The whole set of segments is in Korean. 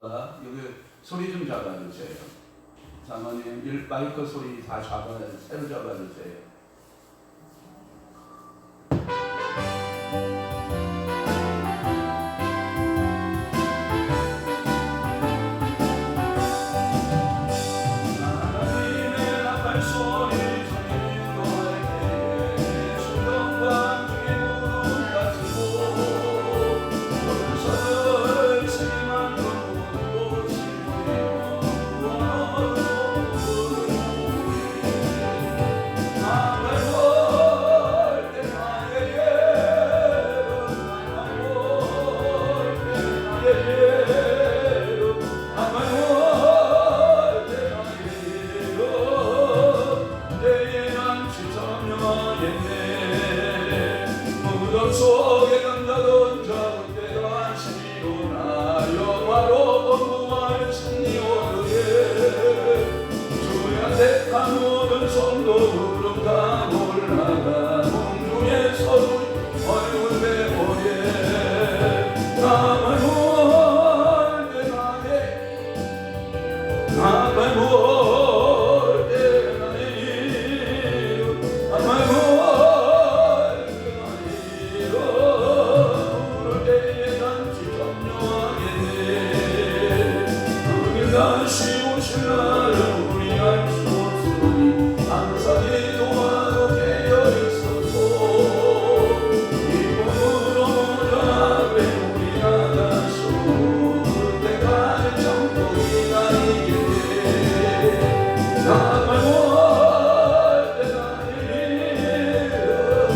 여기 소리 좀 잡아주세요. 사모님, 마이크 소리 다 새로 잡아주세요. 하나님의 나팔 소리 들리는 너에게 수평강 중에 구름 같고 용서를 세만 걷고 싶으며 나팔 볼 때 나의 예로 나팔 볼때 나의 예로 나팔 볼때 나의 예로 내게 난치 점령하겠네. 무덤 속에 던져둔 저 때가 시로나 영화로 구할 승리 오르게 주여 택한 모든 손도 구름 다 올라가 공중에 서도 얼굴 배보게 나만 볼때 나만 볼때 나의 나만 볼때 나의 부를 때에 단지 점령하겠네. 그길 다시 오실 날은 우리 알 수 없으니 항상 기도하고 깨어있어도 이 몸으로 앞에 우리 나가서 그때까지 참고 기다리겠네. 나만 볼때 나의 나만 볼때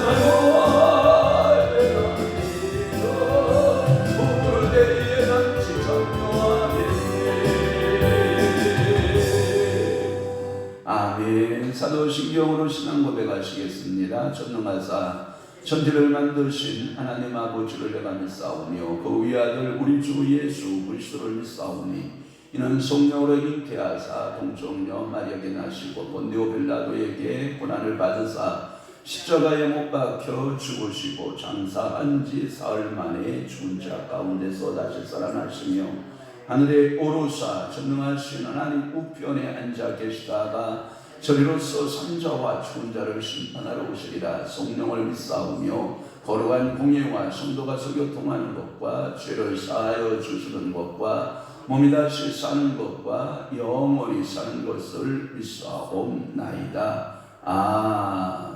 나의 나만 볼때 나의 부를 때에 단지 점령하겠네. 아멘. 사도신경으로 신앙 고백하시겠습니다. 전능하사 천지를 만드신 하나님 아버지를 내가 믿사오며 그 위아들 우리 주 예수 그리스도를 믿사오니 이는 성령으로 잉태하사 동정녀 마리아에게 나시고 본디오 빌라도에게 고난을 받으사 십자가에 못 박혀 죽으시고 장사한 지 사흘 만에 죽은 자 가운데서 다시 살아나시며 하늘에 오르사 전능하신 하나님 우편에 앉아 계시다가 저리로서 산자와 죽은 자를 심판하러 오시리라. 성령을 믿사오며 거룩한 공예와 성도가 교통하는 것과 죄를 사하여 주시는 것과 몸이 다시 사는 것과 영원히 사는 것을 믿사옵나이다.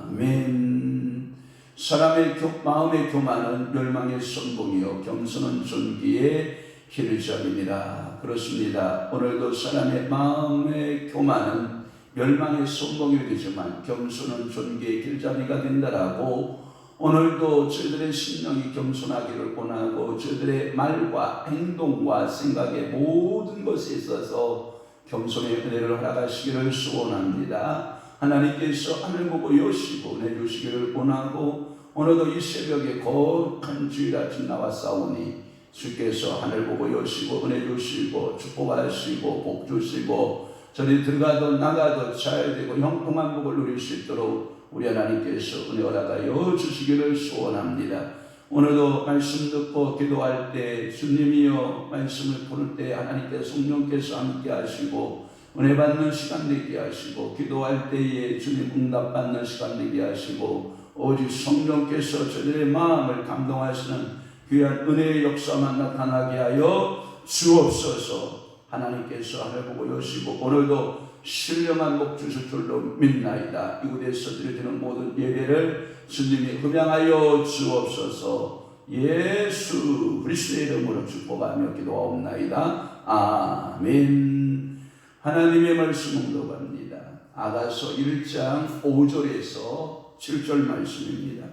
아멘. 사람의 마음의 교만은 멸망의 선봉이요 겸손은 존귀의 길잡이니라. 그렇습니다. 오늘도 사람의 마음의 교만은 멸망의 선봉이 되지만 겸손은 존귀의 길잡이가 된다라고 오늘도 저희들의 심령이 겸손하기를 원하고 저희들의 말과 행동과 생각의 모든 것에 있어서 겸손의 은혜를 허락하시기를 소원합니다. 하나님께서 하늘 보고 여시고 내주시기를 원하고 오늘도 이 새벽에 거룩한 주일 아침 나왔사오니 주께서 하늘 보고 여시고 은혜 주시고 축복하시고 복 주시고 저리 들어가도 나가도 잘 되고 형통한 복을 누릴 수 있도록 우리 하나님께서 은혜 허락하여 주시기를 소원합니다. 오늘도 말씀 듣고 기도할 때 주님이여 말씀을 부를 때 하나님께서 성령께서 함께 하시고 은혜 받는 시간 되게 하시고 기도할 때에 주님 응답 받는 시간 되게 하시고 오직 성령께서 저들의 마음을 감동하시는 귀한 은혜의 역사만 나타나게 하여 주옵소서. 하나님께서 하늘 보고 여시고 오늘도 신령한 복 주실 줄로 믿나이다. 이곳에서 드려지는 모든 예배를 주님이 흠양하여 주옵소서. 예수 그리스도의 이름으로 축복하며 기도하옵나이다. 아멘. 하나님의 말씀 묵독합니다. 아가서 1장 5절에서 7절 말씀입니다.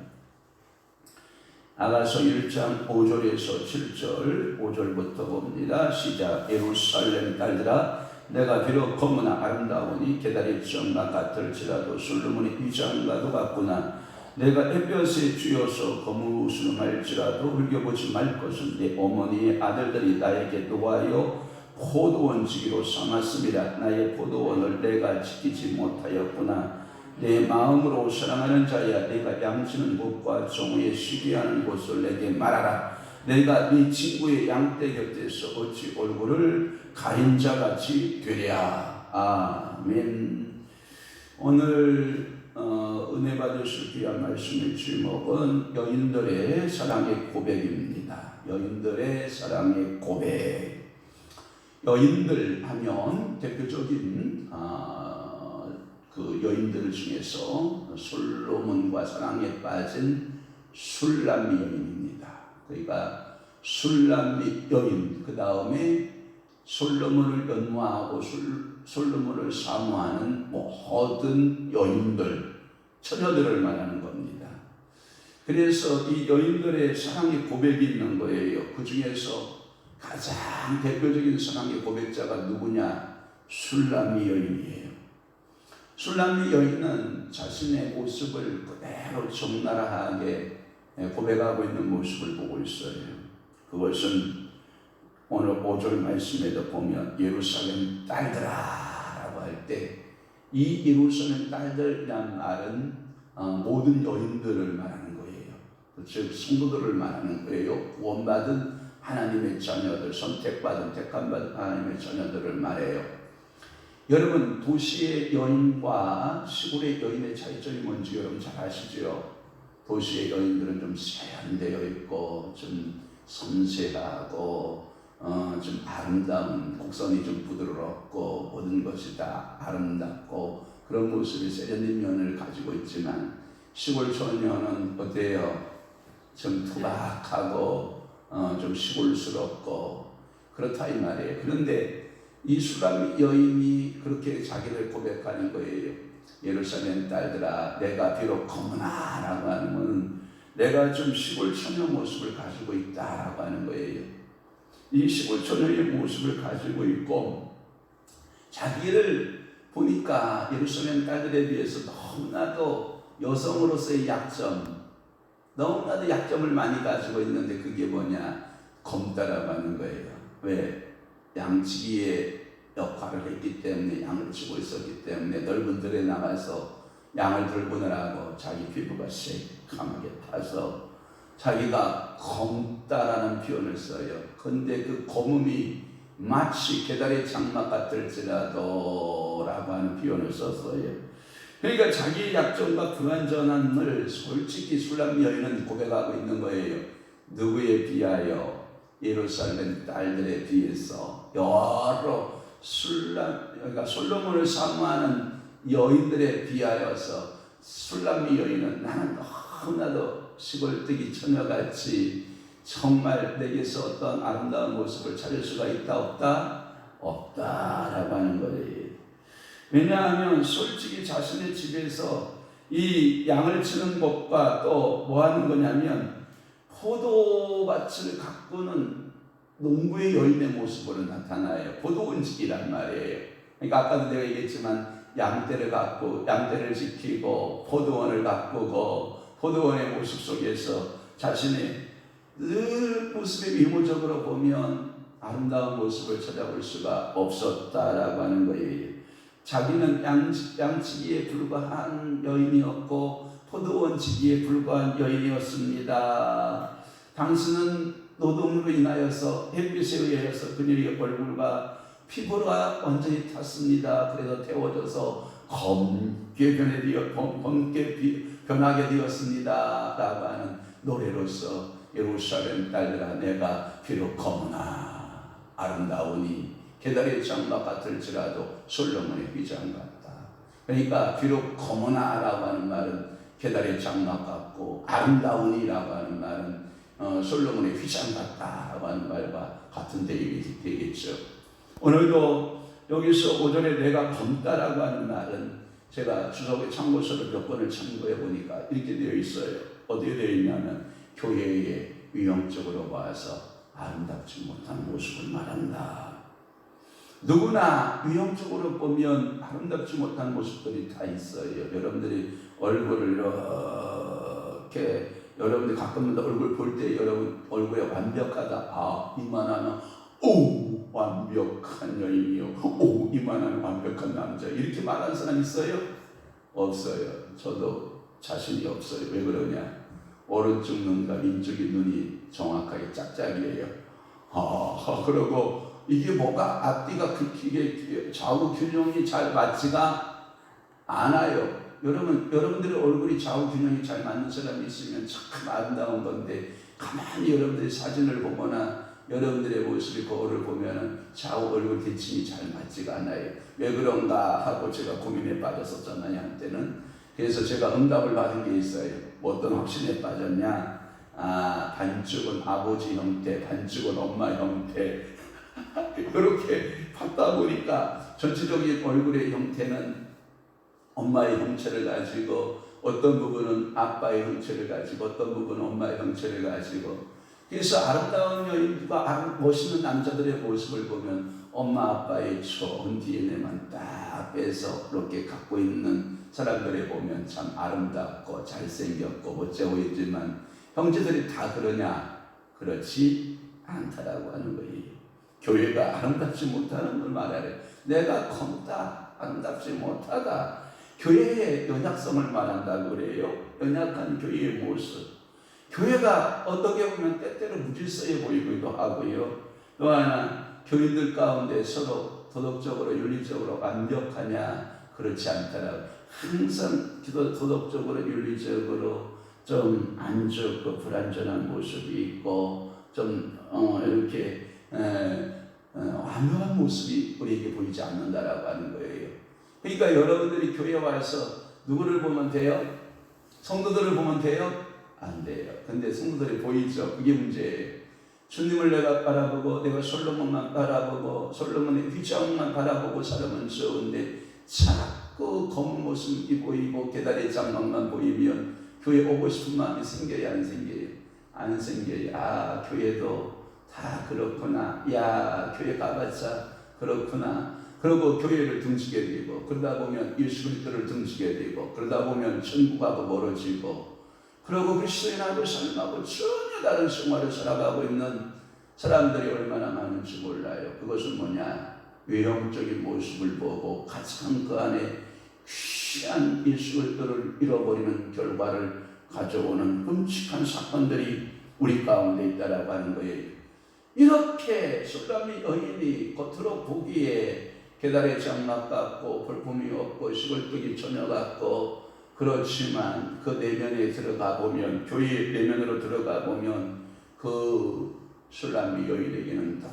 아가서 1장 5절에서 7절 5절부터 봅니다. 시작. 예루살렘 딸들아 내가 비록 검으나 아름다우니 계달이 정나 같을지라도 솔로몬의 위장과도 같구나. 내가 햇볕에 쥐어서 거무스름할지라도 흘겨보지 말 것은 내 어머니의 아들들이 나에게 노하여 포도원 지기로 삼았습니다. 나의 포도원을 내가 지키지 못하였구나. 내 마음으로 사랑하는 자야, 내가 양치는 곳과 종의 쉬게 하는 곳을 내게 말하라. 내가 네 친구의 양떼 곁에서 어찌 얼굴을 가린 자같이 되랴. 아멘. 오늘 은혜 받으실 귀한 말씀의 제목은 여인들의 사랑의 고백입니다. 여인들의 사랑의 고백. 여인들 하면 대표적인 그 여인들 중에서 솔로몬과 사랑에 빠진 술람미 여인입니다. 그러니까 술람미 여인, 그 다음에 솔로몬을 연모하고 솔로몬을 사모하는 모든 여인들, 처녀들을 말하는 겁니다. 그래서 이 여인들의 사랑의 고백이 있는 거예요. 그 중에서 가장 대표적인 사랑의 고백자가 누구냐? 술람미 여인이에요. 술람미 여인은 자신의 모습을 그대로 적나라하게 고백하고 있는 모습을 보고 있어요. 그것은 오늘 5절 말씀에도 보면 예루살렘 딸들아 라고 할 때 이 예루살렘 딸들이란 말은 모든 여인들을 말하는 거예요. 즉 성도들을 말하는 거예요. 구원받은 하나님의 자녀들, 선택받은 택함받은 하나님의 자녀들을 말해요. 여러분, 도시의 여인과 시골의 여인의 차이점이 뭔지 여러분 잘 아시죠? 도시의 여인들은 좀 세련되어 있고 좀 섬세하고 좀 아름다운, 곡선이 좀 부드럽고 모든 것이 다 아름답고 그런 모습이 세련된 면을 가지고 있지만 시골 처녀는 어때요? 좀 투박하고 좀 시골스럽고 그렇다 이 말이에요. 그런데 이 술람미 여인이 그렇게 자기를 고백하는 거예요. 예루살렘 딸들아, 내가 비록 거무나 라고 하는 것은 내가 좀 시골 처녀 모습을 가지고 있다라고 하는 거예요. 이 시골 처녀의 모습을 가지고 있고 자기를 보니까 예루살렘 딸들에 비해서 너무나도 여성으로서의 약점, 너무나도 약점을 많이 가지고 있는데 그게 뭐냐? 검다라고 하는 거예요. 왜? 양치기의 역할을 했기 때문에, 양을 치고 있었기 때문에 넓은 들에 나가서 양을 돌보느라고 자기 피부가 새까맣게 타서 자기가 검다라는 표현을 써요. 근데 그 검음이 마치 계달의 장막 같을지라도 라고 하는 표현을 썼어요. 그러니까 자기의 약점과 불완전함을 솔직히 술람미 여인은 고백하고 있는 거예요. 누구에 비하여? 예루살렘 딸들에 비해서 여러 그러니까 솔로몬을 사모하는 여인들에 비하여서 술람미 여인은 나는 너무나도 시골뜨기 처녀같이 정말 내게서 어떤 아름다운 모습을 찾을 수가 있다 없다? 없다라고 하는 거예요. 왜냐하면 솔직히 자신의 집에서 이 양을 치는 것과 또 뭐 하는 거냐면 포도밭을 가꾸는 농부의 여인의 모습으로 나타나요. 포도원직이란 말이에요. 그러니까 아까도 내가 얘기했지만 양떼를 갖고 양떼를 지키고 포도원을 가꾸고 포도원의 모습 속에서 자신의 늘 모습의 외모적으로 보면 아름다운 모습을 찾아볼 수가 없었다라고 하는 거예요. 자기는 양치기에 불과한 여인이었고 포도원치기에 불과한 여인이었습니다. 당신은 노동으로 인하여서 햇빛에 의해서 그녀의 얼굴과 피부가 완전히 탔습니다. 그래서 태워져서 검게 변하게 되었습니다 라고 하는 노래로서 예루살렘 딸들아, 내가 비록 검으나 아름다우니 계달의 장막 같을지라도 솔로몬의 휘장 같다. 그러니까 비록 검으나 라고 하는 말은 계달의 장막 같고 아름다우니라고 하는 말은 솔로몬의 휘장 같다라고 하는 말과 같은 대입이 되겠죠. 오늘도 여기서 5절에 내가 검다라고 하는 말은 제가 주석의 참고서를 몇 번을 참고해 보니까 이렇게 되어 있어요. 어디에 되어 있냐면 교회의 위형적으로 봐서 아름답지 못한 모습을 말한다. 누구나 위형적으로 보면 아름답지 못한 모습들이 다 있어요. 여러분들이 얼굴을 이렇게 여러분들 가끔 얼굴 볼 때 여러분 얼굴에 완벽하다. 이만하면 오 완벽한 여인이요. 오 이만한 완벽한 남자. 이렇게 말하는 사람 있어요? 없어요. 저도 자신이 없어요. 왜 그러냐? 오른쪽 눈과 왼쪽의 눈이 정확하게 짝짝이에요. 그리고 이게 뭐가 앞뒤가 이게 좌우 균형이 잘 맞지가 않아요. 여러분들의 얼굴이 좌우 균형이 잘 맞는 사람이 있으면 참 아름다운 건데, 가만히 여러분들의 사진을 보거나 여러분들의 모습이 거울을 보면은 좌우 얼굴 대칭이 잘 맞지가 않아요. 왜 그런가 하고 제가 고민에 빠졌었잖아요, 한때는. 그래서 제가 응답을 받은 게 있어요. 어떤 확신에 빠졌냐? 반쪽은 아버지 형태, 반쪽은 엄마 형태. 그렇게 받다 보니까 전체적인 얼굴의 형태는 엄마의 형체를 가지고, 어떤 부분은 아빠의 형체를 가지고, 어떤 부분은 엄마의 형체를 가지고. 그래서 아름다운 여인과 멋있는 남자들의 모습을 보면 엄마 아빠의 좋은 DNA만 딱 빼서 그렇게 갖고 있는 사람들을 보면 참 아름답고 잘생겼고 멋져 보이지만, 형제들이 다 그러냐? 그렇지 않다라고 하는 거예요. 교회가 아름답지 못하는 걸 말하래. 내가 검다, 아름답지 못하다. 교회의 연약성을 말한다고 그래요. 연약한 교회의 모습. 교회가 어떻게 보면 때때로 무질서해 보이기도 하고요. 또 하나, 교인들 가운데 서로 도덕적으로 윤리적으로 완벽하냐? 그렇지 않다라고. 항상 도덕적으로 윤리적으로 좀 안 좋고 불완전한 모습이 있고, 좀 이렇게 완벽한 모습이 우리에게 보이지 않는다라고 하는 거예요. 그러니까 여러분들이 교회에 와서 누구를 보면 돼요? 성도들을 보면 돼요? 안 돼요. 근데 성도들이 보이죠? 그게 문제예요. 주님을 내가 바라보고, 내가 솔로몬만 바라보고, 솔로몬의 휘장만 바라보고 살면 좋은데, 자꾸 검은 모습이 보이고 계단의 장막만 보이면 교회 오고 싶은 마음이 생겨요, 안 생겨요? 안 생겨요. 교회도 다 그렇구나. 교회 가봤자 그렇구나. 그리고 교회를 등지게 되고, 그러다 보면 예수 그리스도를 등지게 되고, 그러다 보면 천국하고 멀어지고, 그리고 그리스도인하고 삶하고 전혀 다른 생활을 살아가고 있는 사람들이 얼마나 많은지 몰라요. 그것은 뭐냐? 외형적인 모습을 보고 가장 그 안에 귀한 예수 그리스도를 잃어버리는 결과를 가져오는 끔찍한 사건들이 우리 가운데 있다라고 하는 거예요. 이렇게 술람이 여인이 겉으로 보기에 계달의 장막 같고 볼품이 없고 시골뜨기 처녀 같고, 그렇지만 그 내면에 들어가 보면, 교회 내면으로 들어가 보면 그 술람이 여인에게는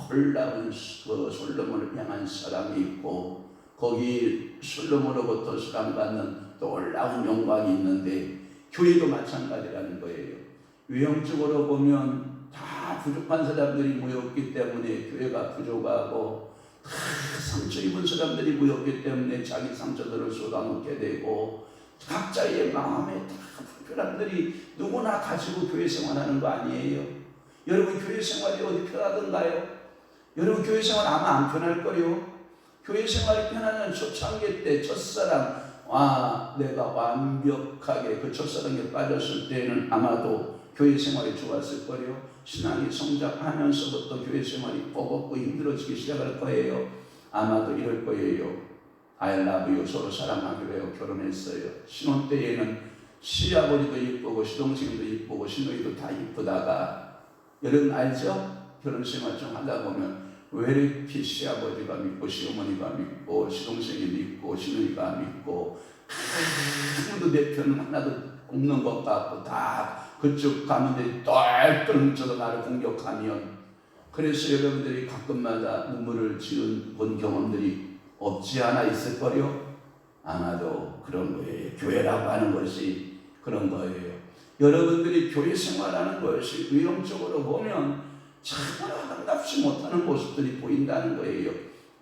놀라운 그 솔로몬을 향한 사랑이 있고, 거기 솔로몬으로부터 사랑받는 놀라운 영광이 있는데, 교회도 마찬가지라는 거예요. 외형적으로 보면 다 부족한 사람들이 모였기 때문에 교회가 부족하고, 다 상처 입은 사람들이 모였기 때문에 자기 상처들을 쏟아놓게 되고, 각자의 마음에 다 불편함들이 누구나 가지고 교회 생활하는 거 아니에요? 여러분 교회 생활이 어디 편하던가요? 여러분 교회 생활 아마 안 편할 거요. 교회 생활이 편하는 초창기 때 첫사랑, 내가 완벽하게 그 첫사랑에 빠졌을 때는 아마도 교회 생활이 좋았을 거예요. 신앙이 성장하면서부터 교회 생활이 버겁고 힘들어지기 시작할 거예요. 아마도 이럴 거예요. I love you, 서로 사랑하기로 해요. 결혼했어요. 신혼 때에는 시아버지도 이쁘고 시동생도 이쁘고 시누이도 다 이쁘다가, 여러분 알죠? 결혼 생활 좀 하다 보면 왜 이렇게 시아버지가 믿고 시어머니가 믿고 시동생이 믿고 시누이가 믿고 아무도 내 편은 하나도 없는 것 같고, 다 그쪽 가면 똘똘 뭉쳐서 나를 공격하면, 그래서 여러분들이 가끔마다 눈물을 지은 본 경험들이 없지 않아 있을 거요? 아마도 그런 거예요. 교회라고 하는 것이 그런 거예요. 여러분들이 교회 생활하는 것이 외형적으로 보면 정말 아름답지 못하는 모습들이 보인다는 거예요.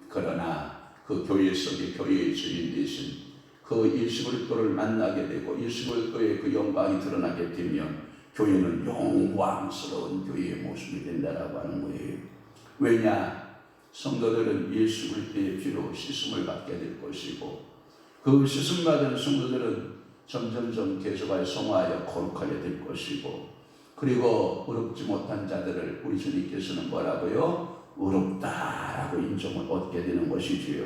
그러나 그 교회 속에 교회의 주인 되신 그 예수 그리스도를 만나게 되고 예수 그리스도의 그 영광이 드러나게 되면 교회는 영광스러운 교회의 모습이 된다라고 하는 거예요. 왜냐? 성도들은 예수 그리스도의 피로 씻음을 받게 될 것이고, 그 씻음 받은 성도들은 점점점 계속하여 성화하여 거룩하게 될 것이고, 그리고 의롭지 못한 자들을 우리 주님께서는 뭐라고요? 의롭다라고 인정을 얻게 되는 것이지요.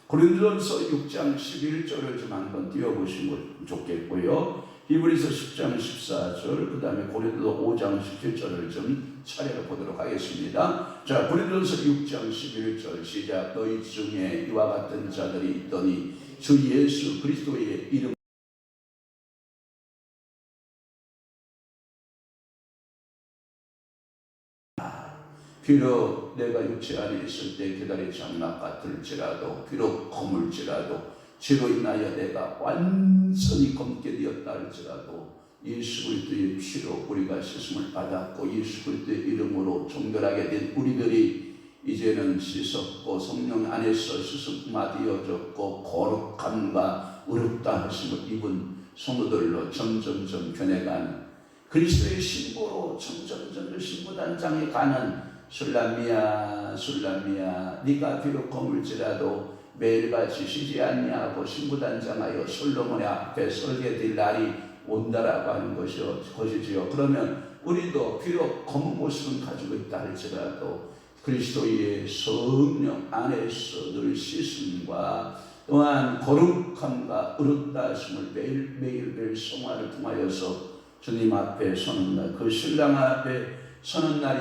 고린도전서 6장 11절을 좀 한번 띄워보시면 좋겠고요. 히브리서 10장 14절, 그 다음에 고린도서 5장 17절을 좀 차례로 보도록 하겠습니다. 자, 고린도전서 6장 11절 시작. 너희 중에 이와 같은 자들이 있더니 주 예수 그리스도의 이름 비록 내가 육체 안에 있을 때 계달의 장막 같을지라도, 비록 거물지라도, 죄로 인하여 내가 완전히 검게 되었다 할지라도 예수 그리스도의 피로 우리가 씻음을 받았고 예수 그리스도의 이름으로 정결하게 된 우리들이 이제는 씻었고 성령 안에서 씻음마 되어졌고 거룩함과 의롭다 하심을 입은 성도들로 점점점 변해가는 그리스도의 신부로 점점점 신부단장에 가는 술람미야 술람미야 네가 비록 거물지라도 매일같이 쉬지 않냐고 신부단장하여 솔로몬의 앞에 설게 될 날이 온다라고 하는 것이지요. 그러면 우리도 비록 검은 모습은 가지고 있다 할지라도 그리스도의 성령 안에서 늘 씻음과 또한 거룩함과 의롭다 하심을 매일 성화를 통하여서 주님 앞에 서는 날, 그 신랑 앞에 서는 날이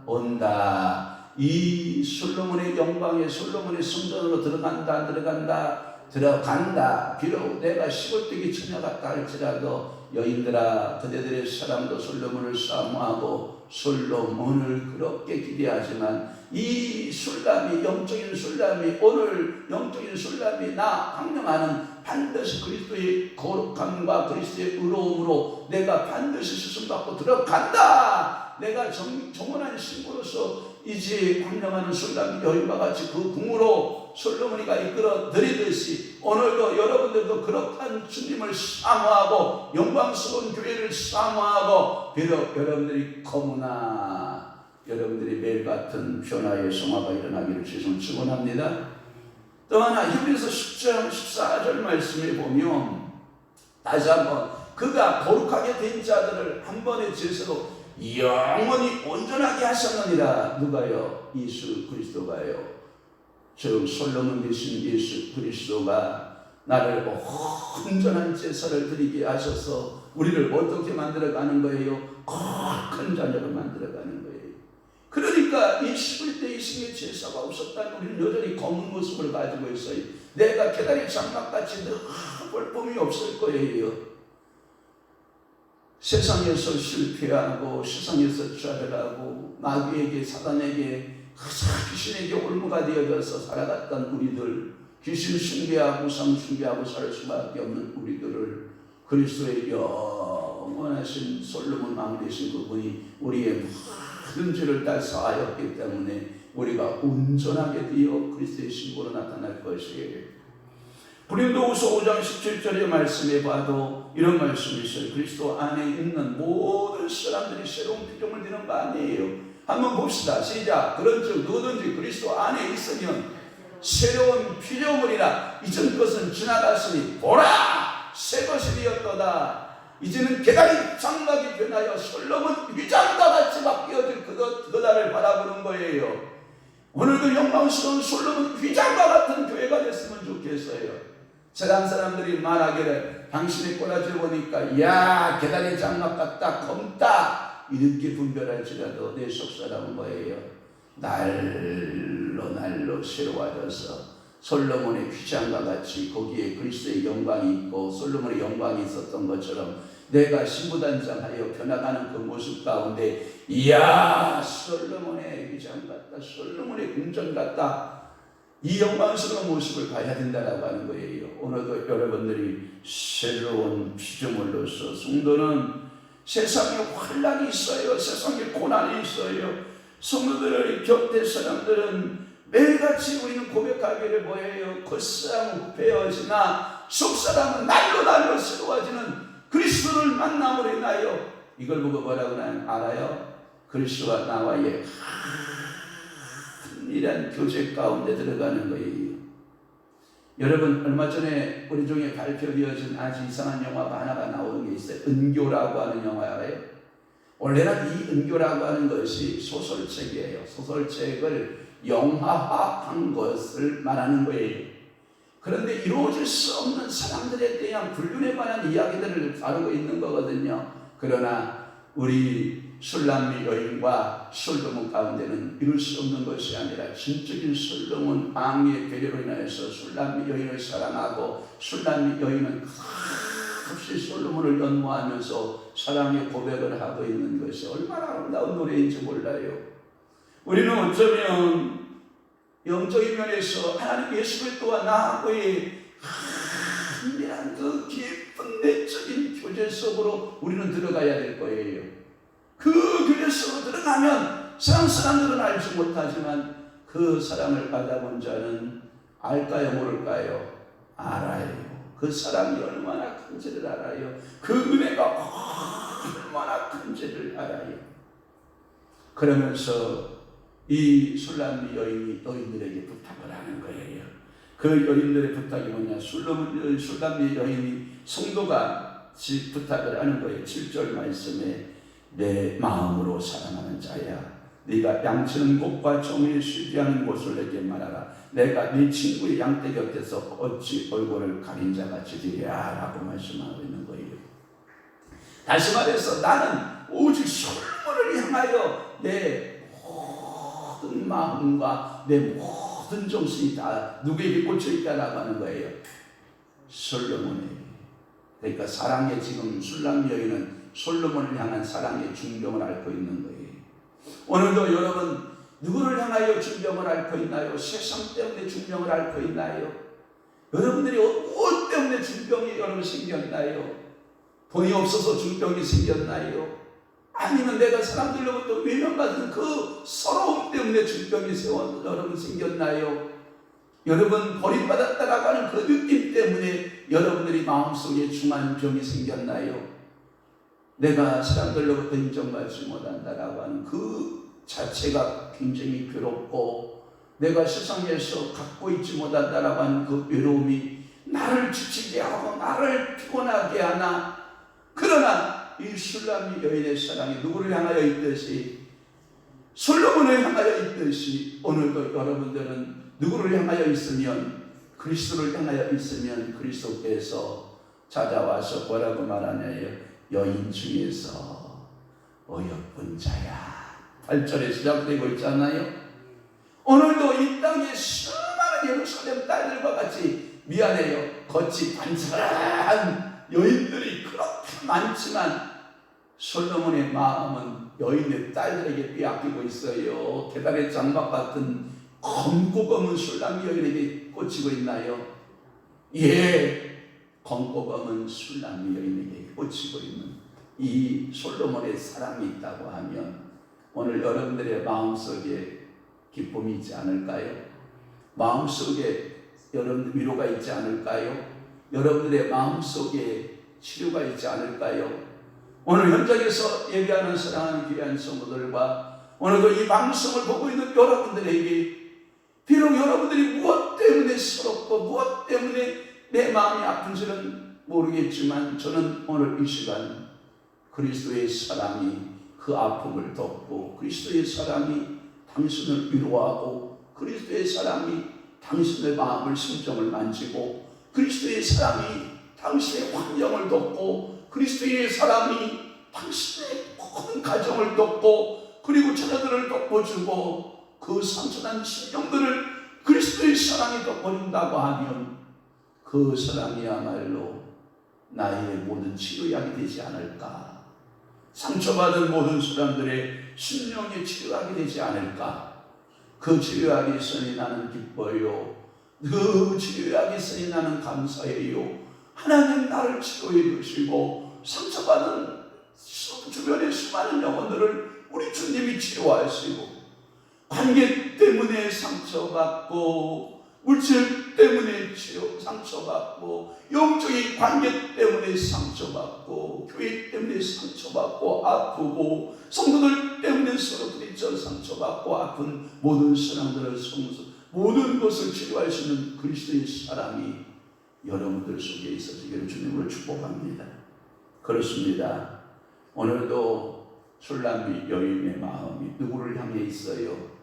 온다. 이 솔로몬의 영광에 솔로몬의 성전으로 들어간다. 비록 내가 시골뜨기 처녀 같다 할지라도 여인들아 그대들의 사랑도 솔로몬을 사모하고 솔로몬을 그렇게 기대하지만 이 술람이 영적인 술람이 오늘 영적인 술람이 나 강령하는 반드시 그리스도의 거룩함과 그리스도의 의로움으로 내가 반드시 수순받고 들어간다. 내가 정원한 신부로서 이제 강령하는 술람이 여인과 같이 그 궁으로 솔로몬이가 이끌어 드리듯이 오늘도 여러분들도 그렇단 주님을 사모하고 영광스러운 교회를 사모하고 비록 여러분들이 거무나 여러분들이 매일 같은 변화의 성화가 일어나기를 주님을 축원합니다. 또 하나 히브리서 10장 14절 말씀에 보면 다시 한번 그가 거룩하게 된 자들을 한 번의 제사로 영원히 온전하게 하셨느니라. 누가요? 예수 그리스도가요. 즉 솔로몬 대신 예수 그리스도가 나를 온전한 제사를 드리게 하셔서 우리를 어떻게 만들어가는 거예요? 거룩한 자녀로 만들어가는 거예요. 그러니까 이 11대 이승의 제사가 없었다면 우리는 여전히 검은 모습을 가지고 있어요. 내가 계달의 장막같이 늘 볼품이 없을 거예요. 세상에서 실패하고 세상에서 좌절하고 마귀에게 사단에게 귀신에게 올무가 되어져서 살아갔던 우리들, 귀신 숭배하고 우상 숭배하고 살 수밖에 없는 우리들을 그리스도의 영원하신 솔로몬 왕 되신 그분이 우리의 모든 죄를 다 사하였기 때문에 우리가 온전하게 되어 그리스도의 신부로 나타날 것이에요. 고린도후서 5장 17절의 말씀에 봐도 이런 말씀이 있어요. 그리스도 안에 있는 모든 사람들이 새로운 피조물 되는 거 아니에요. 한번 봅시다. 시작. 그런즉 누구든지 그리스도 안에 있으면 새로운 피조물이라. 이전 것은 지나갔으니 보라 새 것이 되었도다. 이제는 계달이 장막이 변하여 솔로몬 위장과 같이 바뀌어질 그날을 바라보는 거예요. 오늘도 영광스러운 솔로몬 위장과 같은 교회가 됐으면 좋겠어요. 세상 사람들이 말하기를 당신의 꼬라지를 보니까 야 계달의 장막 같다 검다 이렇게 분별할지라도 내 속사람은 뭐예요? 날로 새로워져서 솔로몬의 휘장과 같이 거기에 그리스도의 영광이 있고 솔로몬의 영광이 있었던 것처럼 내가 신부단장하여 변화가는 그 모습 가운데 이야 솔로몬의 휘장 같다 솔로몬의 궁전 같다 이 영광스러운 모습을 봐야 된다라고 하는 거예요. 오늘도 여러분들이 새로운 피조물로서 성도는 세상에 환란이 있어요. 세상에 고난이 있어요. 성도들의 곁에 사람들은 매일같이 우리는 고백하기를 뭐예요? 겉사람은 후패여지나 속사람은 날로 새로워지는 그리스도를 만남으로 인하여 이걸 보고 뭐라고 알아요? 그리스도와 나와의 이란 교제 가운데 들어가는 거예요. 여러분 얼마 전에 우리 중에 발표되어진 아주 이상한 영화가 하나가 나오는 게 있어요. 은교라고 하는 영화 알아요? 원래는 이 은교라고 하는 것이 소설책이에요. 소설책을 영화화한 것을 말하는 거예요. 그런데 이루어질 수 없는 사람들에 대한 불륜에 관한 이야기들을 다루고 있는 거거든요. 그러나 우리 술람미 여인과 솔로몬 가운데는 이룰 수 없는 것이 아니라 진적인 솔로몬 왕의 배려로 인하여서 술람미 여인을 사랑하고 술람미 여인은 없이 솔로몬을 연모하면서 사랑의 고백을 하고 있는 것이 얼마나 아름다운 노래인지 몰라요. 우리는 어쩌면 영적인 면에서 하나님 예수 그리스도와 나하고의 은밀한 그 깊은 내적인 교제 속으로 우리는 들어가야 될 거예요. 그 교제 속으로 들어가면 세상 사람들은 알지 못하지만 그 사랑을 받아본 자는 알까요 모를까요? 알아요. 그 사랑이 얼마나 큰지를 알아요. 그 은혜가 얼마나 큰지를 알아요. 그러면서 이 술람미 여인이 여인들에게 부탁을 하는 거예요. 그 여인들의 부탁이 뭐냐? 술람미 여인이 성도가 부탁을 하는 거예요. 7절 말씀에 내 마음으로 사랑하는 자야, 네가 양치는 곳과 종이 쉬지 않은 곳을 내게 말하라. 내가 네 친구의 양떼 곁에서 어찌 얼굴을 가린 자같이 되랴 라고 말씀하고 있는 거예요. 다시 말해서 나는 오직 솔로몬을 향하여 내 모든 마음과 내 모든 정신이 다 누구에게 꽂혀있다라고 하는 거예요. 솔로몬에게. 그러니까 사랑의 지금 술람 여인은 솔로몬을 향한 사랑의 중병을 앓고 있는 거예요. 오늘도 여러분 누구를 향하여 중병을 앓고 있나요? 세상 때문에 중병을 앓고 있나요? 여러분들이 무엇 때문에 중병이 여러분 생겼나요? 돈이 없어서 중병이 생겼나요? 아니면 내가 사람들로부터 외면받은 그 서러움 때문에 중병이 여러분 생겼나요? 여러분 버림받았다라고 하는 그 느낌 때문에 여러분들이 마음속에 중한 병이 생겼나요? 내가 사람들로부터 인정받지 못한다라고 하는 그 자체가 굉장히 괴롭고, 내가 세상에서 갖고 있지 못한다라고 하는 그 외로움이 나를 지치게 하고 나를 피곤하게 하나. 그러나 이 술람미 여인의 사랑이 누구를 향하여 있듯이, 솔로몬을 향하여 있듯이, 오늘도 여러분들은 누구를 향하여 있으면, 그리스도를 향하여 있으면 그리스도께서 찾아와서 뭐라고 말하냐요? 여인 중에서 어여쁜 자야. 8절에 시작되고 있잖아요. 오늘도 이 땅에 수많은 예루살렘 딸들과 같이, 미안해요, 겉이 반짝한 여인들이 그렇게 많지만 솔로몬의 마음은 여인의 딸들에게 빼앗기고 있어요. 계단의 장막 같은 검고 검은 술람미 여인에게 꽂히고 있나요? 예, 검고 검은 술람미 여인에게 꽂히고 있는 이 솔로몬의 사랑이 있다고 하면 오늘 여러분들의 마음속에 기쁨이 있지 않을까요? 마음속에 여러분들 위로가 있지 않을까요? 여러분들의 마음속에 치료가 있지 않을까요? 오늘 현장에서 예배하는 사랑하는 귀한 성도들과 오늘도 이 방송을 보고 있는 여러분들에게, 비록 여러분들이 무엇 때문에 서럽고 무엇 때문에 내 마음이 아픈지는 모르겠지만, 저는 오늘 이 시간 그리스도의 사랑이 그 아픔을 덮고, 그리스도의 사랑이 당신을 위로하고, 그리스도의 사랑이 당신의 마음을, 심정을 만지고, 그리스도의 사랑이 당신의 환경을 덮고, 그리스도의 사랑이 당신의 모든 가정을 덮고, 그리고 자녀들을 덮어주고, 그 상처난 심령들을 그리스도의 사랑이 덮어준다고 하면 그 사랑이야말로 나의 모든 치료약이 되지 않을까? 상처받은 모든 사람들의 심령의 치료약이 되지 않을까? 그 치료약이 있으니 나는 기뻐요. 그 치료약이 있으니 나는 감사해요. 하나님 나를 치료해 주시고, 상처받은 주변의 수많은 영혼들을 우리 주님이 치료하시고, 관계 때문에 상처받고, 물질 때문에 상처받고, 영적인 관계 때문에 상처받고, 교회 때문에 상처받고 아프고, 성도들 때문에 서로 부딪혀 상처받고 아픈 모든 사람들을, 모든 것을 치료할 수 있는 그리스도의 사랑이 여러분들 속에 있어지기를 주님으로 축복합니다. 그렇습니다. 오늘도 술람미 여인의 마음이 누구를 향해 있어요?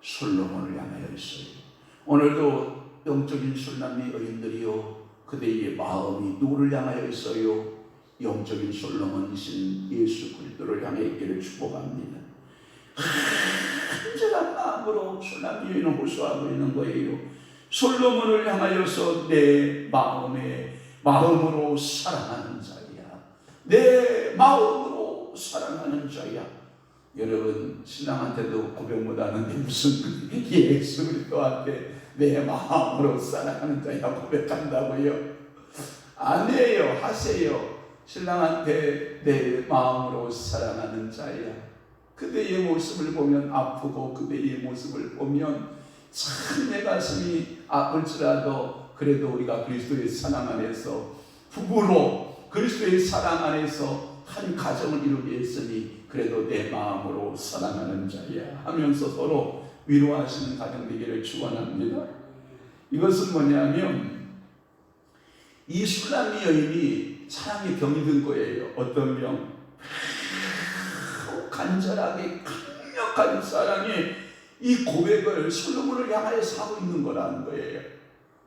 솔로몬을 향하여 있어요. 오늘도 영적인 술람미 여인들이요, 그대의 마음이 누구를 향하여 있어요? 영적인 솔로몬이신 예수 그리스도를 향해 있기를 축복합니다. 간절한 마음으로 술람미 여인을 호소하고 있는 거예요. 솔로몬을 향하여서 내 마음으로 사랑하는 자야, 내 마음으로 사랑하는 자야. 여러분, 신랑한테도 고백 못하는데 무슨 예수 그리스도한테 내 마음으로 사랑하는 자야 고백한다고요? 아니에요. 하세요. 신랑한테 내 마음으로 사랑하는 자야. 그대의 모습을 보면 아프고 그대의 모습을 보면 참 내 가슴이 아플지라도 그래도 우리가 그리스도의 사랑 안에서 부부로 그리스도의 사랑 안에서 한 가정을 이루게 했으니 그래도 내 마음으로 사랑하는 자야 하면서 서로 위로하시는 가정 되기를 축원합니다. 이것은 뭐냐면 이 술람미 여인이 사랑에 병이 든 거예요. 어떤 병? 간절하게 강력한 사랑에 이 고백을 솔로몬을 향하여서 하고 있는 거라는 거예요.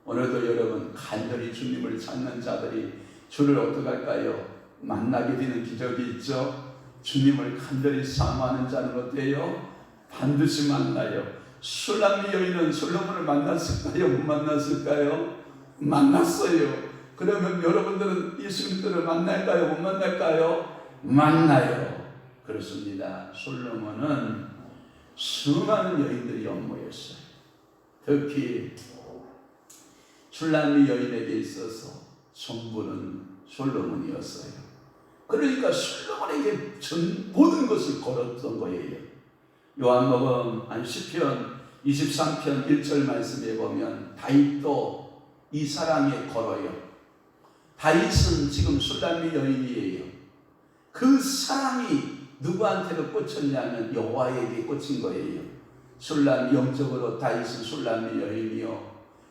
오늘도 여러분 간절히 주님을 찾는 자들이 주를 어떻게 할까요? 만나게 되는 기적이 있죠. 주님을 간절히 사모하는 자는 어때요? 반드시 만나요. 술람미 여인은 솔로몬을 만났을까요? 못 만났을까요? 만났어요. 그러면 여러분들은 예수 그리스도를 만날까요? 못 만날까요? 만나요. 그렇습니다. 솔로몬은 수많은 여인들이 엿모였어요. 특히 술람미 여인에게 있어서 전부는 솔로몬이었어요. 그러니까 솔로몬에게 모든 것을 걸었던 거예요. 요한복음 10편 23편 1절 말씀에 보면 다윗도 이 사랑에 걸어요. 다윗은 지금 술람미 여인이에요. 그 사랑이 누구한테도 꽂혔냐면 여호와에게 꽂힌 거예요. 술람미, 영적으로 다윗은 술람미 여인이요,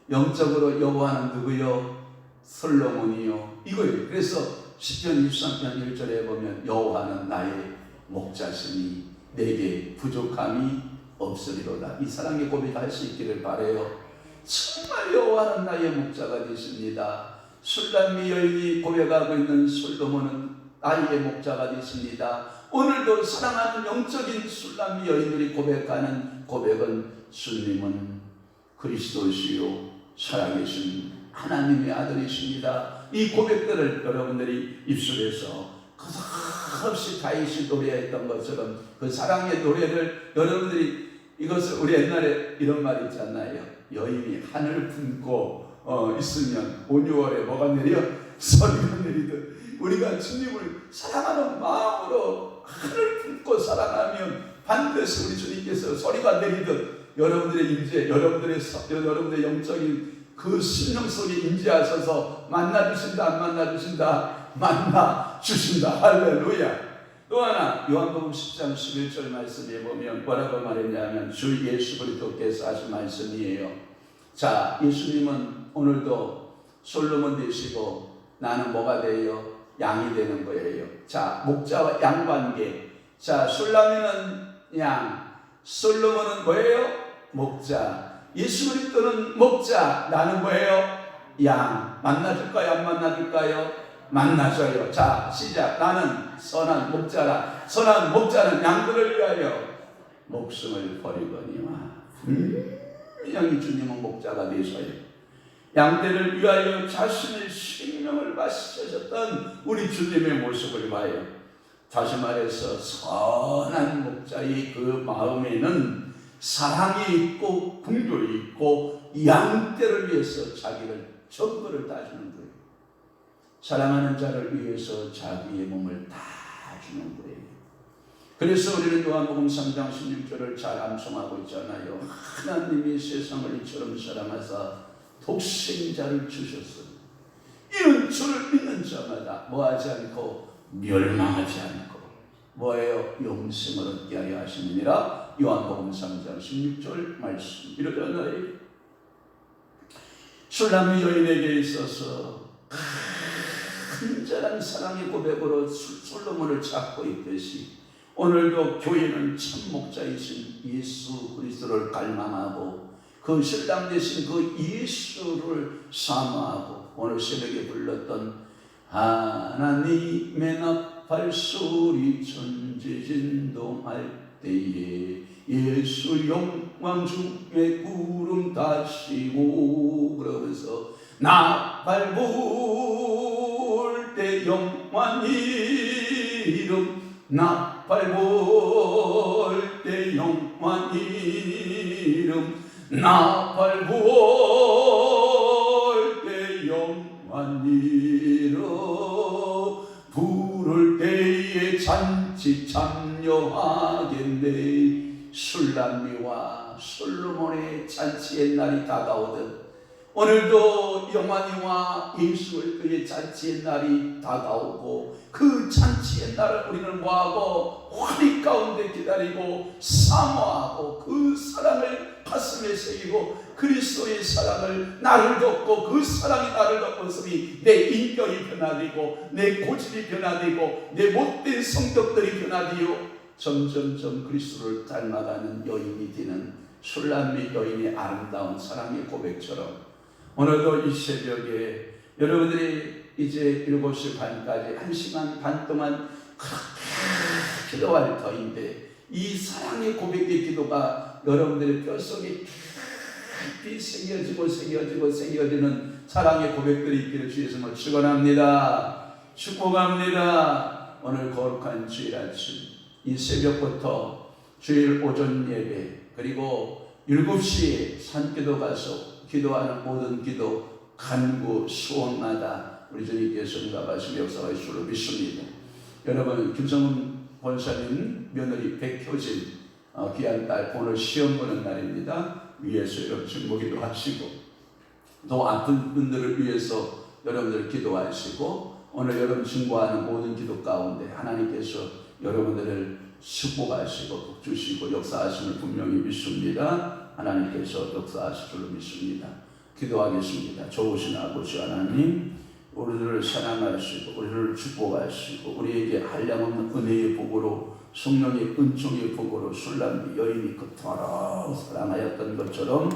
영적으로 여호와는 누구요? 솔로몬이요. 이거예요. 그래서 시편 23편 1절에 보면 여호와는 나의 목자시니 내게 부족함이 없으리로다. 이 사랑의 고백할 수 있기를 바라요. 정말 여호와는 나의 목자가 되십니다. 술람미 여인이 고백하고 있는 솔로몬은 나의 목자가 되십니다. 오늘도 사랑하는 영적인 술람미 여인들이 고백하는 고백은 주님은 그리스도시요 살아계신 하나님의 아들이십니다. 이 고백들을 여러분들이 입술에서 끝없이 다윗이 노래했던 것처럼 그 사랑의 노래를 여러분들이 이것을 우리 옛날에 이런 말이 있잖아요. 여인이 하늘 품고 있으면 5, 6월에 뭐가 내려? 소리가 내리듯 우리가 주님을 사랑하는 마음으로 하늘 품고 사랑하면 반드시 우리 주님께서 소리가 내리듯 여러분들의 임재, 여러분들의 영적인 그 심령 속에 임재하셔서 만나주신다, 안 만나주신다? 만나주신다. 할렐루야. 또 하나 요한복음 10장 11절 말씀에 보면 뭐라고 말했냐면 주 예수 그리스도께서 하신 말씀이에요. 자, 예수님은 오늘도 솔로몬 되시고 나는 뭐가 돼요? 양이 되는 거예요. 자, 목자와 양 관계. 자, 술람미는 양, 솔로몬은 뭐예요? 목자. 예수 그리스도는 목자, 나는 뭐예요? 양. 만나줄까요? 안 만나줄까요? 만나줘요. 자, 시작. 나는 선한 목자라. 선한 목자는 양들을 위하여 목숨을 버리거니와 분명히 주님은 목자가 되셔요. 양떼를 위하여 자신의 생명을 바치셨던 우리 주님의 모습을 봐요. 다시 말해서 선한 목자의 그 마음에는 사랑이 있고 긍휼이 있고 양떼를 위해서 자기를 전부를 다주는 거예요. 사랑하는 자를 위해서 자기의 몸을 다 주는 거예요. 그래서 우리는 요한복음 3장 16절을 잘 암송하고 있잖아요. 하나님이 세상을 이처럼 사랑하사 독생자를 주셨어. 이는 주를 믿는 자마다 뭐하지 않고 멸망하지 않고 뭐예요? 영생을 얻게 하려 하심이니라. 요한복음 3장 16절 말씀 이러잖아요. 술람미 여인에게 있어서 간절한 사랑의 고백으로 솔로몬을 찾고 있듯이 오늘도 교회는 참 목자이신 예수 그리스도를 갈망하고 그 신랑 되신 그 예수를 사모하고 오늘 새벽에 불렀던 하나님의 나팔 소리 천지진동할 때에 예수 영광 중에 구름 다시고 그러면서 나팔 불 때 영원 이름 나팔 불 때 영원 이름 나팔 불 때 영원 이름 부를 때에 잔치 참여하겠네. 술람미와 솔로몬의 잔치의 날이 다가오듯 오늘도 영원히와 예수 그의 잔치의 날이 다가오고 그 잔치의 날을 우리는 뭐하고 환희 가운데 기다리고 사모하고 그 사랑을 가슴에 새기고 그리스도의 사랑을 나를 덮고 그 사랑이 나를 덮었으니 내 인격이 변화되고 내 고집이 변화되고 내 못된 성격들이 변화되어 점점점 그리스도를 닮아가는 여인이 되는 술람미 여인의 아름다운 사랑의 고백처럼 오늘도 이 새벽에 여러분들이 이제 7시 반까지 1시간 반 동안 그렇게 기도할 터인데 이 사랑의 고백의 기도가 여러분들의 뼛속에 깊이 새겨지는 사랑의 고백들이 있기를 주의 이름으로 축원합니다. 축복합니다. 오늘 거룩한 주일 아침 이 새벽부터 주일 오전 예배 그리고 7시에 산기도 가서 기도하는 모든 기도 간구 소원마다 우리 주님께서 응답하시며 역사하실 줄로 믿습니다. 여러분 김성훈 권사님 며느리 백효진 귀한 딸 오늘 시험 보는 날입니다. 위에서 여러분 증거기도 하시고 또 아픈 분들을 위해서 여러분들 기도하시고 오늘 여러분 증거하는 모든 기도 가운데 하나님께서 여러분들을 축복하시고 복주시고 역사하심을 분명히 믿습니다. 하나님께서 역사하실 줄로 믿습니다. 기도하겠습니다. 좋으신 아버지 하나님 우리를 사랑하시고 우리를 축복하시고 우리에게 한량없는 은혜의 복으로 성령의 은총의 복으로 술람미 여인이 그토록 사랑하였던 것처럼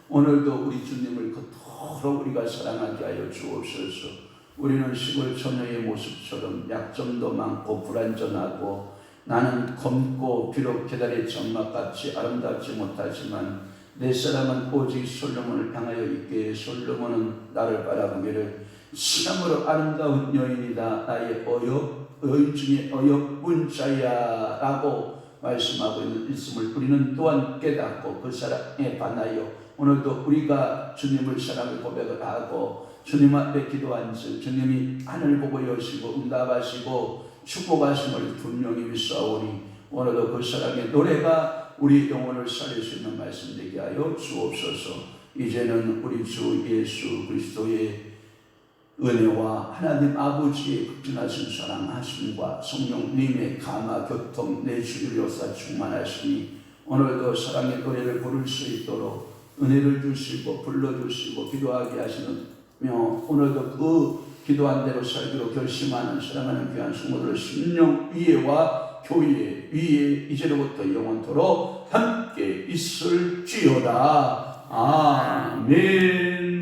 오늘도 우리 주님을 그토록 우리가 사랑하게 하여 주옵소서. 우리는 시골 처녀의 모습처럼 약점도 많고 불완전하고 나는 검고 비록 계달의 점막같이 아름답지 못하지만 내 사랑은 오직 솔로몬을 향하여 있기에 솔로몬은 나를 바라보기를 참으로 아름다운 여인이다. 나의 여인 중에 어여쁜 자야 라고 말씀하고 있음을 우리는 또한 깨닫고 그 사랑에 반하여 오늘도 우리가 주님을 사랑을 고백을 하고 주님 앞에 기도한즉 주님이 하늘 보고 여시고 응답하시고 축복하심을 분명히 믿사오니 오늘도 그 사랑의 노래가 우리 영혼을 살릴 수 있는 말씀 되게 하여 주옵소서. 이제는 우리 주 예수 그리스도의 은혜와 하나님 아버지의 극진하신 사랑하심과 성령님의 감화 교통 내 주를 역사 충만하시니 오늘도 사랑의 노래를 부를 수 있도록 은혜를 주시고 불러주시고 기도하게 하시며 오늘도 그 기도한 대로 살기로 결심하는 사랑하는 귀한 성도들 심령 위에와 교회 위에 이제로부터 영원토록 함께 있을지어다. 아멘.